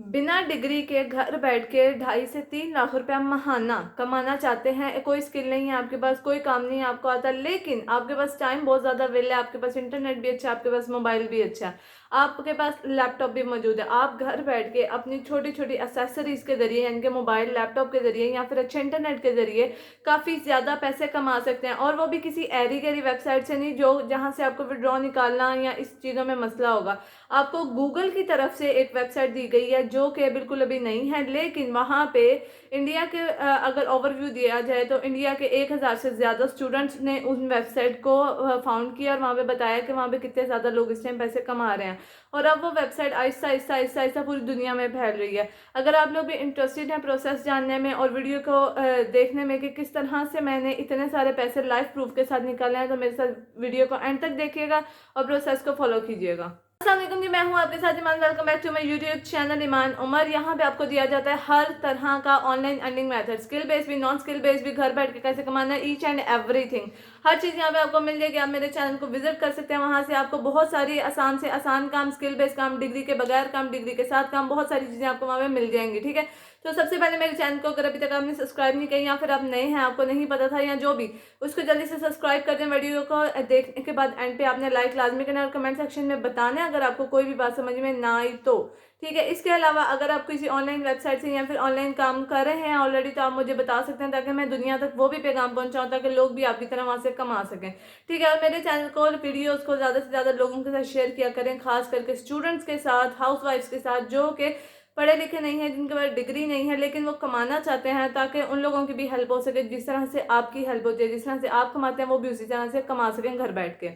बिना डिग्री के घर बैठ के 2.5 से 3 लाख रुपया महाना कमाना चाहते हैं। कोई स्किल नहीं है आपके पास, कोई काम नहीं है आपको आता, लेकिन आपके पास टाइम बहुत ज़्यादा वेल है, आपके पास इंटरनेट भी अच्छा है, आपके पास मोबाइल भी अच्छा है, आपके पास लैपटॉप भी मौजूद है। आप घर बैठ के अपनी छोटी छोटी एसेसरीज के जरिए, यानी कि मोबाइल लैपटॉप के जरिए या फिर अच्छे इंटरनेट के जरिए काफ़ी ज़्यादा पैसे कमा सकते हैं। और वो भी किसी ऐरी गैरी वेबसाइट से नहीं जो जहाँ से आपको विड्रॉ निकालना या इस चीज़ों में मसला होगा। आपको गूगल की तरफ से एक वेबसाइट दी गई है जो कि बिल्कुल अभी नहीं है, लेकिन वहाँ पे इंडिया के अगर ओवरव्यू दिया जाए तो इंडिया के 1,000 से ज़्यादा स्टूडेंट्स ने उन वेबसाइट को फाउंड किया और वहाँ पे बताया कि वहाँ पे कितने ज़्यादा लोग इस टाइम पैसे कमा रहे हैं। और अब वो वेबसाइट आहिस्ता आहिस्ता आहिस्ता आहिस्ता पूरी दुनिया में फैल रही है। अगर आप लोग भी इंटरेस्टेड हैं प्रोसेस जानने में और वीडियो को देखने में कि किस तरह से मैंने इतने सारे पैसे लाइव प्रूफ के साथ निकाले हैं, तो मेरे साथ वीडियो को एंड तक देखिएगा और प्रोसेस को फॉलो कीजिएगा। अस्सलाम वालेकुम जी, मैं हूं आपके साथ Iman. Welcome back to my YouTube channel Iman Umar. यहाँ पे आपको दिया जाता है हर तरह का online earning method, skill based भी, नॉन स्किल बेस्ड भी, घर बैठ के कैसे कमाना है, ईच एंड एवरीथिंग हर चीज़ यहाँ पे आपको मिल जाएगी। आप मेरे चैनल को विजिट कर सकते हैं, वहाँ से आपको बहुत सारी आसान से आसान काम, स्किल बेस्ड काम, डिग्री के बगैर काम, डिग्री के साथ काम, बहुत सारी चीज़ें आपको वहाँ पे मिल जाएंगी। ठीक है, तो सबसे पहले मेरे चैनल को अगर अभी तक आपने सब्सक्राइब नहीं किया या फिर आप नए हैं, आपको नहीं पता था या जो भी, उसको जल्दी से सब्सक्राइब कर दें। वीडियो को देखने के बाद एंड पे आपने लाइक लाजमी करना और कमेंट सेक्शन में बताना है अगर आपको कोई भी बात समझ में ना आई तो। ठीक है, इसके अलावा अगर आप किसी ऑनलाइन वेबसाइट से या फिर ऑनलाइन काम कर रहे हैं ऑलरेडी, तो आप मुझे बता सकते हैं ताकि मैं दुनिया तक वो भी पैगाम पहुंचाऊं ताकि लोग भी आपकी तरह वहां से कमा सकें। ठीक है, और मेरे चैनल को और वीडियोस को ज़्यादा से ज़्यादा लोगों के साथ शेयर किया करें, खास करके स्टूडेंट्स के साथ, हाउस वाइफ्स के साथ जो कि पढ़े लिखे नहीं हैं, जिनके पास डिग्री नहीं है लेकिन वो कमाना चाहते हैं, ताकि उन लोगों की भी हेल्प हो सके। जिस तरह से आपकी हेल्प होती है, जिस तरह से आप कमाते हैं, वो भी उसी तरह से कमा सकें घर बैठ के।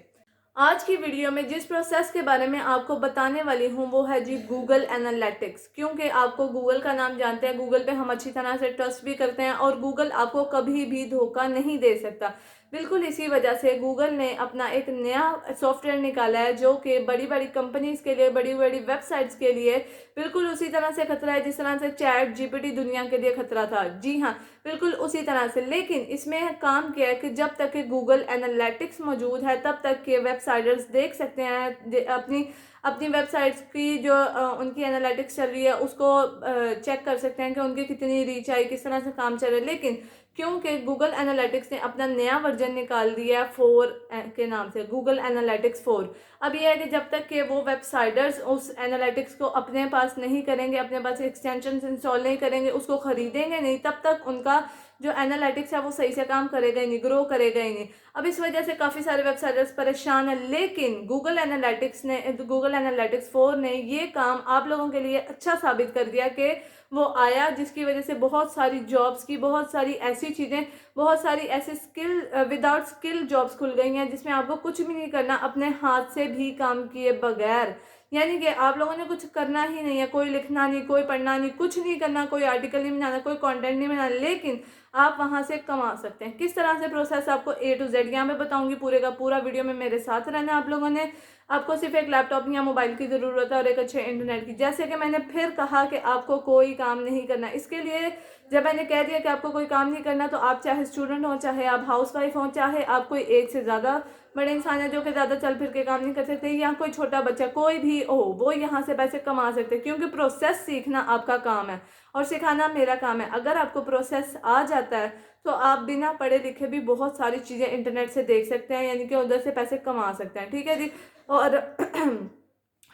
आज की वीडियो में जिस प्रोसेस के बारे में आपको बताने वाली हूँ वो है जी गूगल एनालिटिक्स। क्योंकि आपको गूगल का नाम जानते हैं, गूगल पे हम अच्छी तरह से ट्रस्ट भी करते हैं और गूगल आपको कभी भी धोखा नहीं दे सकता। बिल्कुल इसी वजह से गूगल ने अपना एक नया सॉफ्टवेयर निकाला है जो कि बड़ी बड़ी कंपनीज के लिए, बड़ी बड़ी वेबसाइट्स के लिए बिल्कुल उसी तरह से खतरा है जिस तरह से चैट जीपीटी दुनिया के लिए खतरा था। जी हाँ, बिल्कुल उसी तरह से। लेकिन इसमें काम किया है कि जब तक कि गूगल एनालिटिक्स मौजूद है तब तक के वेबसाइटर्स देख सकते हैं अपनी अपनी वेबसाइट्स की जो उनकी एनालिटिक्स चल रही है उसको चेक कर सकते हैं कि उनकी कितनी रीच आई, किस तरह से काम चल रहा है। लेकिन क्योंकि गूगल एनालिटिक्स ने अपना नया वर्जन निकाल दिया है 4 के नाम से, गूगल एनालिटिक्स 4। अब यह है कि जब तक कि वो वेबसाइटर्स उस एनालिटिक्स को अपने पास नहीं करेंगे, अपने पास एक्सटेंशन इंस्टॉल नहीं करेंगे, उसको खरीदेंगे नहीं, तब तक उनका जो एनालिटिक्स है वो सही से काम करेगा ही नहीं, ग्रो करेगा ही नहीं। अब इस वजह से काफ़ी सारे वेबसाइटर्स परेशान है। लेकिन गूगल एनालिटिक्स 4 ने ये काम आप लोगों के लिए अच्छा साबित कर दिया कि वो आया, जिसकी वजह से बहुत सारी जॉब्स की, बहुत सारी ऐसी चीज़ें, बहुत सारी ऐसे विदाउट स्किल जॉब्स खुल गई हैं जिसमें आपको कुछ भी नहीं करना, अपने हाथ से भी काम किए बगैर। यानी कि आप लोगों ने कुछ करना ही नहीं है, कोई लिखना नहीं, कोई पढ़ना नहीं, कुछ नहीं करना, कोई आर्टिकल नहीं बनाना, कोई कंटेंट नहीं बनाना, लेकिन आप वहां से कमा सकते हैं। किस तरह से प्रोसेस आपको A to Z यहाँ पे बताऊंगी। पूरे का पूरा वीडियो में मेरे साथ रहना आप लोगों ने। आपको सिर्फ एक लैपटॉप या मोबाइल की ज़रूरत है और एक अच्छे इंटरनेट की। जैसे कि मैंने फिर कहा कि आपको कोई काम नहीं करना। इसके लिए जब मैंने कह दिया कि आपको कोई काम नहीं करना, तो आप चाहे स्टूडेंट हो, चाहे आप हाउस वाइफ हो, चाहे आप कोई एज से ज़्यादा बड़े इंसान है जो कि ज़्यादा चल फिर के काम नहीं कर सकते, या कोई छोटा बच्चा, कोई भी हो, वो यहाँ से पैसे कमा सकते हैं। क्योंकि प्रोसेस सीखना आपका काम है और सिखाना मेरा काम है। अगर आपको प्रोसेस आ जाता है तो आप बिना पढ़े लिखे भी बहुत सारी चीज़ें इंटरनेट से देख सकते हैं, यानी कि उधर से पैसे कमा सकते हैं। ठीक है जी। और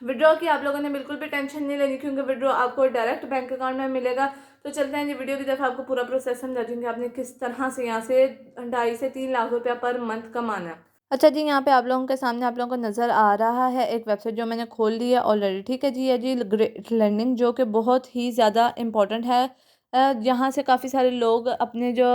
विड्रॉ की आप लोगों ने बिल्कुल भी टेंशन नहीं लेनी, क्योंकि विड्रॉ आपको डायरेक्ट बैंक अकाउंट में मिलेगा। तो चलते हैं जी वीडियो की तरफ, आपको पूरा प्रोसेस समझा दूंगी आपने किस तरह से यहाँ से 2.5 से 3 लाख रुपया पर मंथ कमाना है। अच्छा जी, यहाँ पे आप लोगों के सामने आप लोगों को नज़र आ रहा है एक वेबसाइट जो मैंने खोल ली है ऑलरेडी। ठीक है जी, ये जी ग्रेट लर्निंग, जो कि बहुत ही ज़्यादा इम्पोर्टेंट है। यहाँ से काफ़ी सारे लोग अपने जो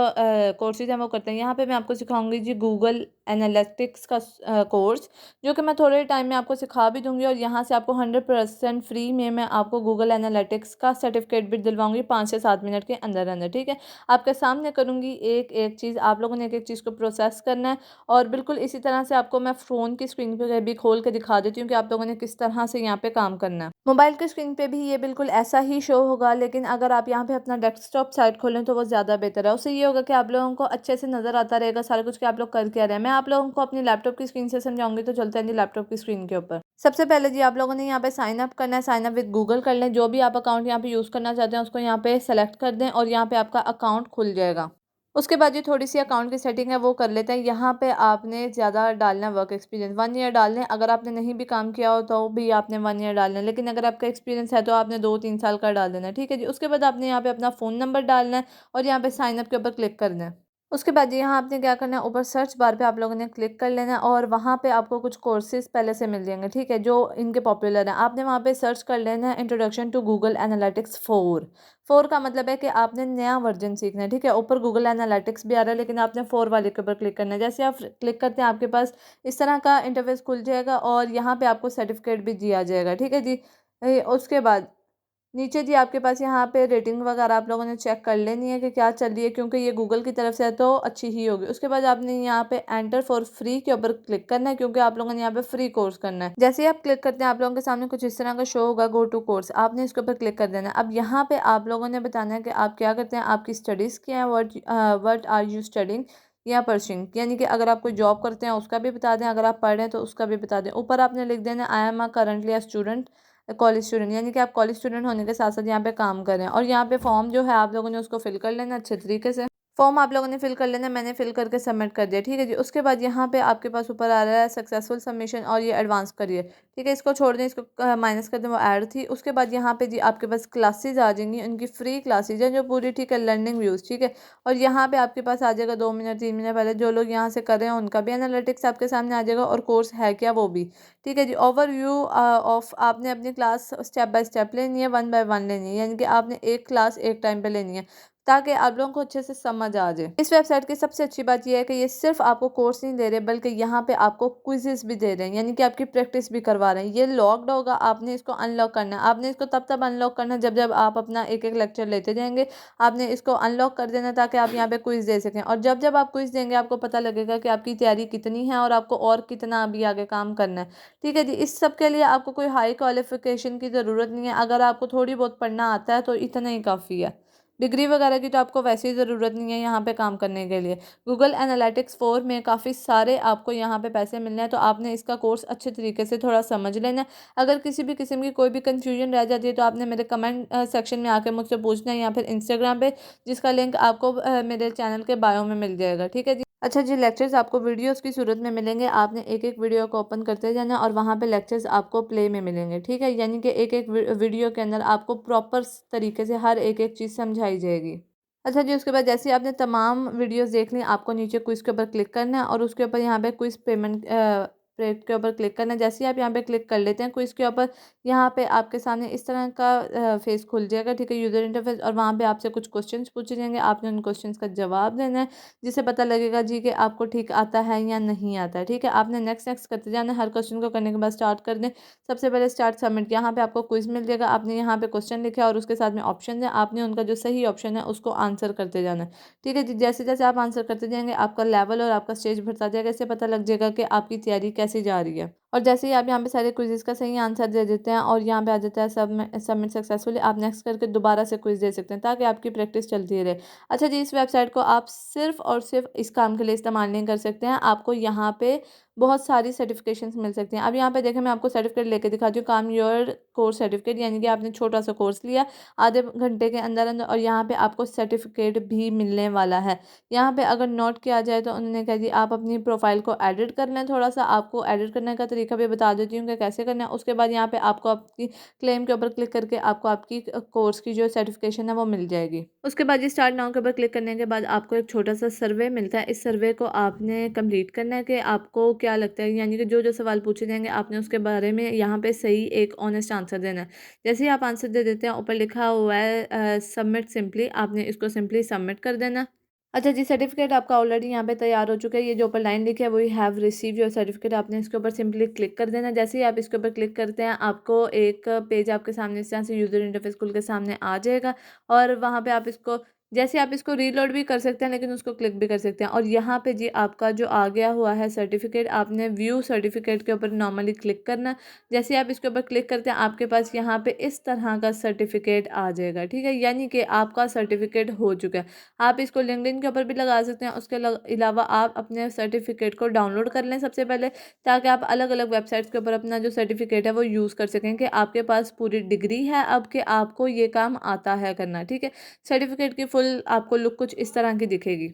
कोर्सेज हैं वो करते हैं। यहाँ पे मैं आपको सिखाऊंगी जी गूगल एनालिटिक्स का कोर्स, जो कि मैं थोड़े टाइम में आपको सिखा भी दूंगी। और यहाँ से आपको 100% फ्री में मैं आपको गूगल एनालिटिक्स का सर्टिफिकेट भी दिलवाऊंगी 5 से 7 मिनट के अंदर अंदर। ठीक है, आपके सामने करूँगी एक एक चीज़, आप लोगों ने एक एक चीज़ को प्रोसेस करना है। और बिल्कुल इसी तरह से आपको मैं फ़ोन की स्क्रीन पे भी खोल के दिखा देती हूँ कि आप लोगों ने किस तरह से यहाँ पे काम करना है। मोबाइल की स्क्रीन पे भी ये बिल्कुल ऐसा ही शो होगा, लेकिन अगर आप यहाँ पे अपना डेस्कटॉप साइट खोलें तो वो ज़्यादा बेहतर है। उससे ये होगा कि आप लोगों को अच्छे से नज़र आता रहेगा सारा कुछ कि आप लोग कर क्या रहे हैं। मैं आप लोगों को अपनी लैपटॉप की स्क्रीन से समझाऊंगी, तो चलते हैं जी लैपटॉप की स्क्रीन के ऊपर। सबसे पहले जी आप लोगों ने यहाँ पे साइन अप करना है। साइन अप विद गूगल कर लें। जो भी आप अकाउंट यहाँ पे यूज़ करना चाहते हैं उसको यहाँ पे सेलेक्ट कर दें और यहाँ पे आपका अकाउंट खुल जाएगा। उसके बाद ये थोड़ी सी अकाउंट की सेटिंग है वो कर लेते हैं। यहाँ पे आपने ज़्यादा डालना है वर्क एक्सपीरियंस, 1 ईयर डालना है। अगर आपने नहीं भी काम किया हो तो भी आपने 1 ईयर डालना है, लेकिन अगर आपका एक्सपीरियंस है तो आपने 2-3 साल का डाल देना है, ठीक है जी। उसके बाद आपने यहाँ पे अपना फ़ोन नंबर डालना है और यहाँ पे साइन अप के ऊपर क्लिक करना है। उसके बाद यहाँ आपने क्या करना है, ऊपर सर्च बार पे आप लोगों ने क्लिक कर लेना है और वहाँ पे आपको कुछ कोर्सेज पहले से मिल जाएंगे, ठीक है, जो इनके पॉपुलर हैं। आपने वहाँ पे सर्च कर लेना है इंट्रोडक्शन टू गूगल एनालिटिक्स 4 का मतलब है कि आपने नया वर्जन सीखना है, ठीक है। ऊपर गूगल एनालिटिक्स भी आ रहा है लेकिन आपने 4 वाले के ऊपर क्लिक करना है। जैसे आप क्लिक करते हैं आपके पास इस तरह का इंटरफेस खुल जाएगा और यहाँ पे आपको सर्टिफिकेट भी दिया जाएगा, ठीक है जी। उसके बाद नीचे जी आपके पास यहाँ पे रेटिंग वगैरह आप लोगों ने चेक कर लेनी है कि क्या चल रही है, क्योंकि ये गूगल की तरफ से है तो अच्छी ही होगी। उसके बाद आपने यहाँ पे एंटर फॉर फ्री के ऊपर क्लिक करना है, क्योंकि आप लोगों ने यहाँ पे फ्री कोर्स करना है। जैसे ही आप क्लिक करते हैं आप लोगों के सामने कुछ इस तरह का शो होगा, गो टू कोर्स, आपने इसके ऊपर क्लिक कर देना है। अब यहाँ पे आप लोगों ने बताना है कि आप क्या करते हैं, आपकी स्टडीज़ क्या है, वट आर यू स्टडिंग या परसिंग, यानी कि अगर आप कोई जॉब करते हैं उसका भी बता दें, अगर आप पढ़ रहे हैं तो उसका भी बता दें। ऊपर आपने लिख देना I am currently a student, college student, यानी कि आप कॉलेज स्टूडेंट होने के साथ साथ यहाँ पे काम करें। और यहाँ पे फॉर्म जो है आप लोगों ने उसको फिल कर लेना अच्छे तरीके से। फॉर्म आप लोगों ने फिल कर लेना, मैंने फिल करके सबमिट कर दिया, ठीक है जी। उसके बाद यहाँ पे आपके पास ऊपर आ रहा है सक्सेसफुल सबमिशन और ये एडवांस करिए, ठीक है। इसको छोड़ दें, इसको माइनस कर दें, वो ऐड थी। उसके बाद यहाँ पे जी आपके पास क्लासेज आ जाएंगी, उनकी फ्री क्लासेज हैं जो पूरी, ठीक है, लर्निंग व्यूज़, ठीक है। और यहाँ पे आपके पास आ जाएगा 2 मिनट 3 मिनट पहले जो लोग यहाँ से कर रहे हैं उनका भी एनालिटिक्स आपके सामने आ जाएगा और कोर्स है क्या वो भी, ठीक है जी। ओवरव्यू ऑफ, आपने अपनी क्लास स्टेप बाय स्टेप लेनी है, 1 बाय 1 लेनी है, यानी कि आपने एक क्लास एक टाइम पे लेनी है ताकि आप लोगों को अच्छे से समझ आ जाए। इस वेबसाइट की सबसे अच्छी बात यह है कि ये सिर्फ आपको कोर्स नहीं दे रहे बल्कि यहाँ पे आपको क्विजेस भी दे रहे हैं, यानी कि आपकी प्रैक्टिस भी करवा रहे हैं। ये लॉक्ड होगा, आपने इसको अनलॉक करना है। आपने इसको तब तब अनलॉक करना है जब जब आप अपना एक एक लेक्चर लेते जाएंगे, आपने इसको अनलॉक कर देना ताकि आप यहाँ पे क्विज दे सकें। और जब जब आप क्विज देंगे आपको पता लगेगा कि आपकी तैयारी कितनी है और आपको और कितना अभी आगे काम करना है, ठीक है जी। इस सब के लिए आपको कोई हाई क्वालिफिकेशन की ज़रूरत नहीं है। अगर आपको थोड़ी बहुत पढ़ना आता है तो इतना ही काफ़ी है। डिग्री वगैरह की तो आपको वैसे ही ज़रूरत नहीं है यहाँ पे काम करने के लिए। गूगल एनालिटिक्स 4 में काफ़ी सारे आपको यहाँ पे पैसे मिलने हैं, तो आपने इसका कोर्स अच्छे तरीके से थोड़ा समझ लेना है। अगर किसी भी किस्म की कोई भी कन्फ्यूजन रह जाती है तो आपने मेरे कमेंट सेक्शन में आके मुझसे पूछना है या फिर इंस्टाग्राम पे, जिसका लिंक आपको मेरे चैनल के बायो में मिल जाएगा, ठीक है जी। अच्छा जी, लेक्चर्स आपको वीडियोस की सूरत में मिलेंगे। आपने एक एक वीडियो को ओपन करते जाना और वहाँ पे लेक्चर्स आपको प्ले में मिलेंगे, ठीक है। यानी कि एक एक वीडियो के अंदर आपको प्रॉपर तरीके से हर एक एक चीज़ समझाई जाएगी। अच्छा जी, उसके बाद जैसे ही आपने तमाम वीडियोस देख ली, आपको नीचे क्विज के ऊपर क्लिक करना है और उसके ऊपर यहाँ पे क्विज पेमेंट पेड के ऊपर क्लिक करना है। जैसे ही आप यहाँ पे क्लिक कर लेते हैं क्विज के ऊपर, यहाँ पे आपके सामने इस तरह का फेस खुल जाएगा, ठीक है, यूजर इंटरफेस। और वहाँ पे आपसे कुछ क्वेश्चंस पूछे जाएंगे, आपने उन क्वेश्चंस का जवाब देना है, जिससे पता लगेगा जी कि आपको ठीक आता है या नहीं आता है, ठीक है। आपने नेक्स्ट नेक्स्ट करते जाना है। हर क्वेश्चन को करने के बाद स्टार्ट कर दें। सबसे पहले स्टार्ट सबमिट, यहाँ पे आपको क्विज मिल जाएगा। आपने यहाँ पे क्वेश्चन लिखा है और उसके साथ में ऑप्शन है, आपने उनका जो सही ऑप्शन है उसको आंसर करते जाना है, ठीक है जी। जैसे जैसे आप आंसर करते जाएंगे आपका लेवल और आपका स्टेज बढ़ता जाएगा। इससे पता लग जाएगा कि आपकी तैयारी कैसी जा रही है। और जैसे ही आप यहाँ पे सारे क्विज़ेस का सही आंसर दे देते हैं और यहाँ पे आ जाता है सबमिट सक्सेसफुली, आप नेक्स्ट करके दोबारा से क्विज दे सकते हैं ताकि आपकी प्रैक्टिस चलती रहे। अच्छा जी, इस वेबसाइट को आप सिर्फ और सिर्फ इस काम के लिए इस्तेमाल नहीं कर सकते हैं, आपको यहाँ पे बहुत सारी सर्टिफिकेशंस मिल सकती हैं। अब यहाँ पे देखें, मैं आपको सर्टिफिकेट लेके दिखाती हूँ। काम योर कोर्स सर्टिफिकेट, यानी कि आपने छोटा सा कोर्स लिया आधे घंटे के अंदर अंदर और यहाँ पे आपको सर्टिफिकेट भी मिलने वाला है। यहाँ पे अगर नोट किया जाए तो उन्होंने कहा जी आप अपनी प्रोफाइल को एडिट कर लें थोड़ा सा। आपको एडिट करने का तरीका भी बता देती हूँ कि कैसे करना है। उसके बाद यहाँ पे आपको आपकी क्लेम के ऊपर क्लिक करके आपको आपकी कोर्स की जो सर्टिफिकेशन है वो मिल जाएगी। उसके बाद ये स्टार्ट नाउ के ऊपर क्लिक करने के बाद आपको एक छोटा सा सर्वे मिलता है। इस सर्वे को आपने कंप्लीट करना है कि आपको क्या लगता है, यानी कि जो जो सवाल पूछे जाएंगे आपने उसके बारे में यहाँ पे सही एक ऑनेस्ट आंसर देना है। जैसे ही आप आंसर दे देते हैं, ऊपर लिखा हुआ है सबमिट सिंपली, आपने इसको सिंपली सबमिट कर देना। अच्छा जी, सर्टिफिकेट आपका ऑलरेडी यहाँ पे तैयार हो चुका है। ये जो ऊपर लाइन लिखी है वही हैव रिसीव योर सर्टिफिकेट, आपने इसके ऊपर सिंपली क्लिक कर देना। जैसे ही आप इसके ऊपर क्लिक करते हैं आपको एक पेज आपके सामने इस तरह से यूजर इंटरफेस खुल के सामने आ जाएगा और वहाँ पे आप इसको जैसे आप इसको रीलोड भी कर सकते हैं, लेकिन उसको क्लिक भी कर सकते हैं। और यहाँ पे जी आपका जो आ गया हुआ है सर्टिफिकेट, आपने व्यू सर्टिफिकेट के ऊपर नॉर्मली क्लिक करना है। जैसे आप इसके ऊपर क्लिक करते हैं, आपके पास यहाँ पे इस तरह का सर्टिफिकेट आ जाएगा, ठीक है, यानी कि आपका सर्टिफिकेट हो चुका है। आप इसको लिंक्डइन के ऊपर भी लगा सकते हैं। उसके अलावा आप अपने सर्टिफिकेट को डाउनलोड कर लें सबसे पहले, ताकि आप अलग अलग वेबसाइट्स के ऊपर अपना जो सर्टिफिकेट है वो यूज़ कर सकें कि आपके पास पूरी डिग्री है अब कि आपको ये काम आता है करना, ठीक है। सर्टिफिकेट की फुल आपको लुक कुछ इस तरह की दिखेगी।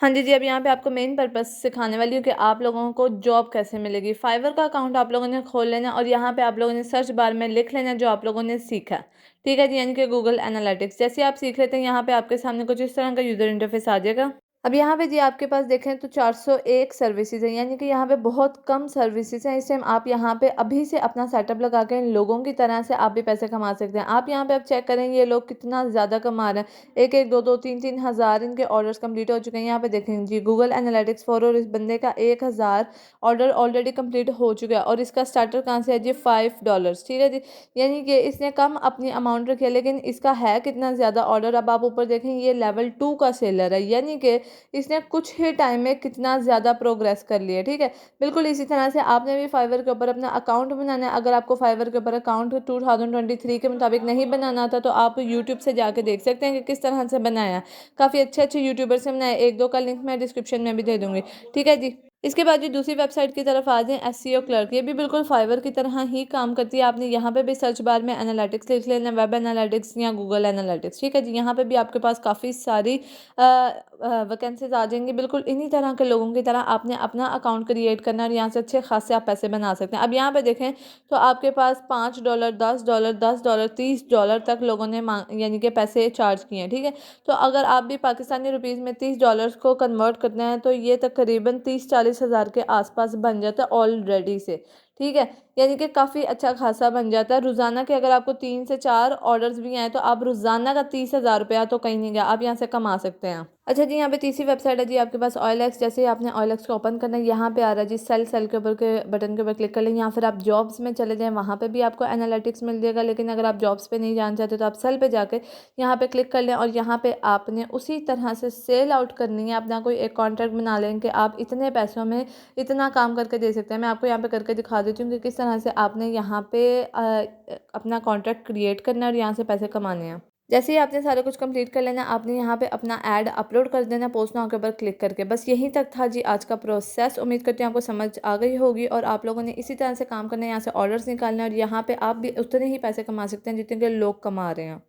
हाँ जी जी, अब यहाँ पे आपको मेन पर्पस सिखाने वाली हूँ कि आप लोगों को जॉब कैसे मिलेगी। फाइवर का अकाउंट आप लोगों ने खोल लेना और यहाँ पे आप लोगों ने सर्च बार में लिख लेना जो आप लोगों ने सीखा, ठीक है जी, यानी कि गूगल एनालिटिक्स। जैसे आप सीख लेते हैं, यहाँ पे आपके सामने कुछ इस तरह का यूजर इंटरफेस आ जाएगा। अब यहाँ पे जी आपके पास देखें तो 401 सर्विसेज हैं, यानी कि यहाँ पे बहुत कम सर्विसेज हैं। इस टाइम आप यहाँ पे अभी से अपना सेटअप लगा के इन लोगों की तरह से आप भी पैसे कमा सकते हैं। आप यहाँ पे अब चेक करें ये लोग कितना ज़्यादा कमा रहे हैं। एक एक दो दो तीन तीन हज़ार इनके ऑर्डर्स कंप्लीट हो चुके हैं। यहाँ पे देखें जी गूगल एनालिटिक्स फॉर, और इस बंदे का 1000 ऑर्डर ऑलरेडी कंप्लीट हो चुका है। और इसका स्टार्टर कहाँ से है जी, $5, ठीक है जी, यानी कि इसने कम अपनी अमाउंट रखी है, लेकिन इसका है कितना ज़्यादा ऑर्डर। अब आप ऊपर देखें ये लेवल 2 का सेलर है, यानी कि इसने कुछ ही टाइम में कितना ज़्यादा प्रोग्रेस कर लिया, ठीक है। बिल्कुल इसी तरह से आपने भी फाइवर के ऊपर अपना अकाउंट बनाना है। अगर आपको फाइवर के ऊपर अकाउंट 2023 के मुताबिक नहीं बनाना था, तो आप यूट्यूब से जाके देख सकते हैं कि किस तरह से बनाया है। काफ़ी अच्छे अच्छे यूट्यूबर से बनाया, एक दो का लिंक मैं डिस्क्रिप्शन में भी दे दूँगी, ठीक है जी। इसके बाद जी दूसरी वेबसाइट की तरफ आ जाएं, एसईओ क्लर्क। ये भी बिल्कुल फाइवर की तरह ही काम करती है। आपने यहाँ पे भी सर्च बार में एनालिटिक्स लिख लेना, वेब एनालिटिक्स या गूगल एनालिटिक्स, ठीक है जी। यहाँ पे भी आपके पास काफ़ी सारी वैकेंसीज आ जाएंगी। बिल्कुल इन्हीं तरह के लोगों की तरह आपने अपना अकाउंट क्रिएट करना है और यहाँ से अच्छे खासे आप पैसे बना सकते हैं। अब यहाँ पे देखें तो आपके पास $5, $10, $10, $30 तक लोगों ने यानी कि पैसे चार्ज किए हैं, ठीक है। तो अगर आप भी पाकिस्तानी रुपीज़ में $30 को कन्वर्ट करते हैं, तो ये तकरीबन 30-40 हज़ार के आसपास बन जाता है ऑलरेडी से, ठीक है। यानी कि काफ़ी अच्छा खासा बन जाता है रोज़ाना के। अगर आपको 3 से 4 ऑर्डर्स भी आए, तो आप रोज़ाना का 30,000 रुपया तो कहीं नहीं गया, आप यहाँ से कमा सकते हैं। अच्छा जी, यहाँ पे तीसरी वेबसाइट है जी आपके पास OLX। जैसे ही आपने OLX को ओपन करना है, यहाँ पे आ रहा है जी सेल। सेल के ऊपर के बटन के ऊपर क्लिक कर लें, या फिर आप जॉब्स में चले जाएं, वहाँ पे भी आपको एनालिटिक्स मिल जाएगा। लेकिन अगर आप जॉब्स पे नहीं जाना चाहते, तो आप सेल पे जाके यहाँ पे क्लिक कर लें और यहाँ पे आपने उसी तरह से सेल आउट करनी है। अपना कोई एक कॉन्ट्रैक्ट बना लें कि आप इतने पैसों में इतना काम करके दे सकते हैं। मैं आपको यहाँ पे करके दिखा देती हूँ कि किस तरह से आपने यहाँ पे अपना कॉन्ट्रैक्ट क्रिएट करना है और यहाँ से पैसे कमाने हैं। जैसे ही आपने सारा कुछ कंप्लीट कर लेना, आपने यहाँ पे अपना ऐड अपलोड कर देना पोस्ट नाउ के ऊपर क्लिक करके। बस यहीं तक था जी आज का प्रोसेस। उम्मीद करती हूँ आपको समझ आ गई होगी और आप लोगों ने इसी तरह से काम करना है, यहाँ से ऑर्डर्स निकालना है और यहाँ पे आप भी उतने ही पैसे कमा सकते हैं जितने के लोग कमा रहे हैं।